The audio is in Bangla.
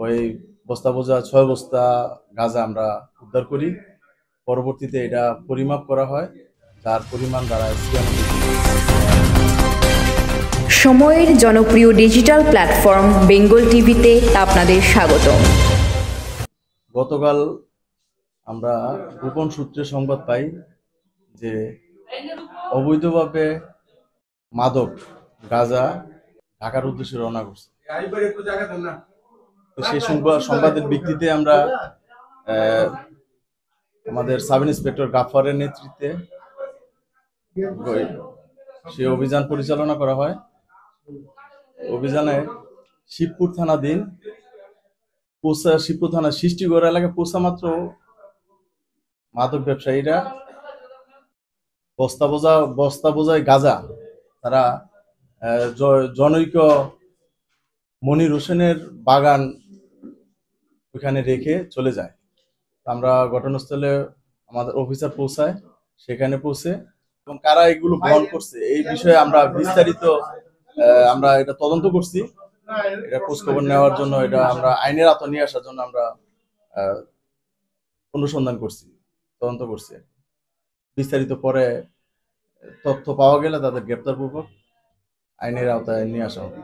ওই বস্তা বোঝা 6 বস্তা গাঁজা আমরা উদ্ধার করি। পরবর্তীতে এটা পরিমাপ করা হয়, যার পরিমাণ দাঁড়ায় 96 কেজি। সময়ের জনপ্রিয় ডিজিটাল প্ল্যাটফর্ম বেঙ্গল টিভিতে আপনাদের স্বাগত। গতকাল আমরা গোপন সূত্রে সংবাদ পাই যে অবৈধভাবে মাদক গাঁজা ঢাকার উদ্দেশ্যে রওনা করছে। তো সেই সংবাদের ভিত্তিতে আমরা আমাদের সাব ইন্সপেক্টর গাফফারের নেতৃত্বে সেই অভিযান পরিচালনা করা হয়। অভিযানে শিবপুর থানাধীন শিবপুর থানা সৃষ্টিগড় এলাকায় পৌঁছা মাত্র মাদক ব্যবসায়ীরা বস্তা বোঝায় গাঁজা তারা জনৈক মনির হোসেনের বাগান ওইখানে রেখে চলে যায়। আমরা ঘটনাস্থলে আমাদের অফিসার পৌঁছায়, সেখানে পৌঁছে এবং কারা এগুলো বহন করছে এই বিষয়ে আমরা বিস্তারিত আমরা এটা তদন্ত করছি। এটা খোঁজখবর নেওয়ার জন্য, এটা আমরা আইনের আওতায় নিয়ে আসার জন্য আমরা অনুসন্ধান করছি, তদন্ত করছি। বিস্তারিত পরে তথ্য পাওয়া গেলে তাদের গ্রেপ্তারপূর্বক আইনের আওতায় নিয়ে আসা হবে।